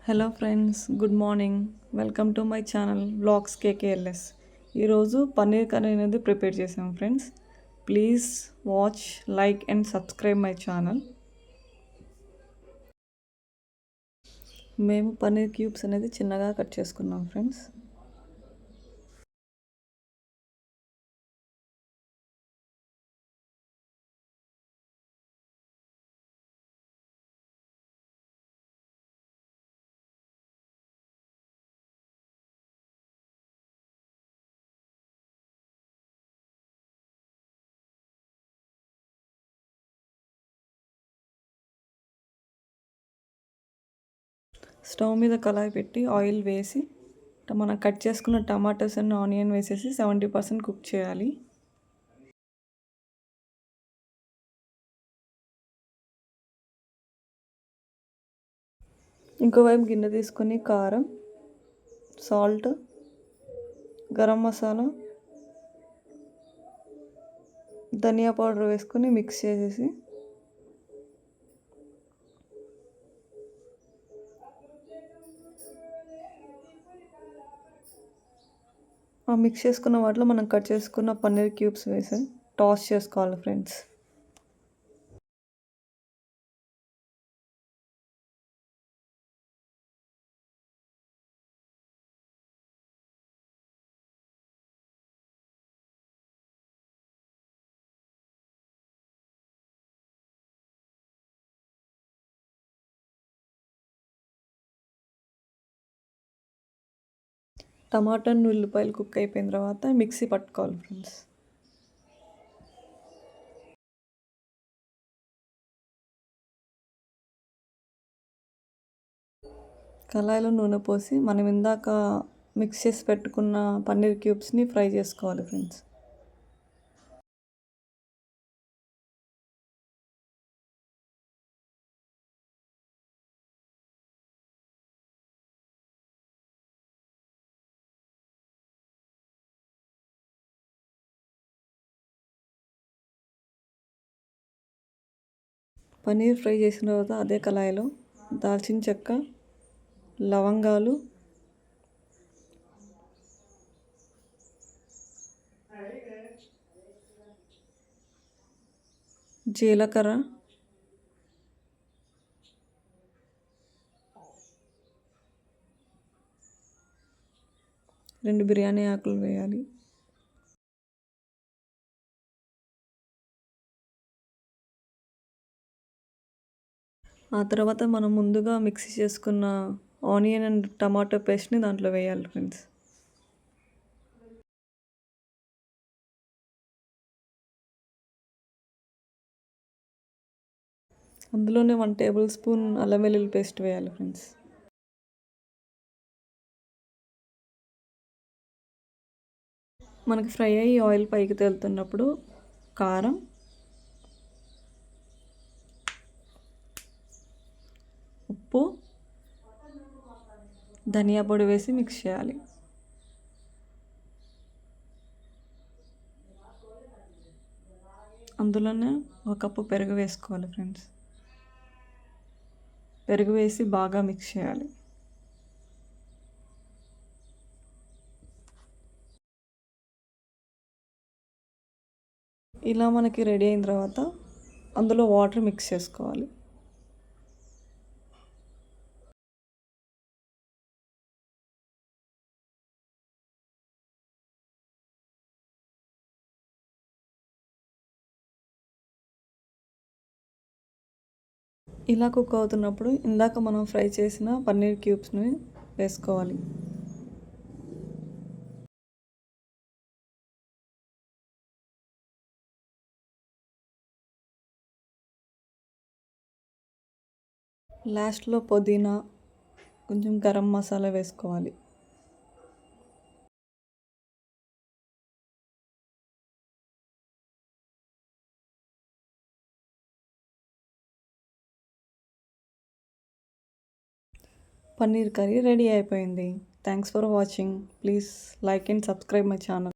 Hello friends, good morning. Welcome to my channel vlogs KKLS. ఈరోజు paneer curry అనేది prepare చేసాం friends. Please watch, like and subscribe my channel. మేము paneer cubes అనేది చిన్నగా cut చేసుకున్నాం friends. Stove మీద కళాయి పెట్టి ఆయిల్ వేసి మనం కట్ చేసుకున్న టమాటోస్ అండ్ ఆనియన్ వేసేసి 70% కుక్ చేయాలి. ఇంకోవైపు గిన్నె తీసుకొని కారం, సాల్ట్, గరం మసాలా, ధనియా పౌడర్ వేసుకొని మిక్స్ చేసేసి మిక్స్ చేసుకున్న వాటిలో మనం కట్ చేసుకున్న పన్నీర్ క్యూబ్స్ వేసి టాస్ చేసుకోవాలి ఫ్రెండ్స్. టమాటా ఉల్లిపాయలు కుక్ అయిపోయిన తర్వాత మిక్సీ పట్టుకోవాలి ఫ్రెండ్స్. కళాయిలో నూనె పోసి మనం ఇందాక మిక్స్ చేసి పెట్టుకున్న పన్నీర్ క్యూబ్స్ని ఫ్రై చేసుకోవాలి ఫ్రెండ్స్. పన్నీర్ ఫ్రై చేసిన తర్వాత అదే కళాయిలో దాల్చిన చెక్క, లవంగాలు, జీలకర్ర, రెండు బిర్యానీ ఆకులు వేయాలి. ఆ తర్వాత మనం ముందుగా మిక్సీ చేసుకున్న ఆనియన్ అండ్ టమాటో పేస్ట్ని దాంట్లో వేయాలి ఫ్రెండ్స్. అందులోనే 1 టేబుల్ స్పూన్ అల్లం వెల్లుల్లి పేస్ట్ వేయాలి ఫ్రెండ్స్. మనకి ఫ్రై అయ్యి ఆయిల్ పైకి తేలుతున్నప్పుడు కారం, ఉప్పు, ధనియా పొడి వేసి మిక్స్ చేయాలి. అందులోనే 1 కప్పు పెరుగు వేసుకోవాలి ఫ్రెండ్స్. పెరుగు వేసి బాగా మిక్స్ చేయాలి. ఇలా మనకి రెడీ అయిన తర్వాత అందులో వాటర్ మిక్స్ చేసుకోవాలి. ఇలా కుక్ అవుతున్నప్పుడు ఇందాక మనం ఫ్రై చేసిన పన్నీర్ క్యూబ్స్ని వేసుకోవాలి. లాస్ట్లో పుదీనా, కొంచెం గరం మసాలా వేసుకోవాలి. పన్నీర్ కర్రీ రెడీ అయిపోయింది. Thanks for watching. Please like and subscribe my channel.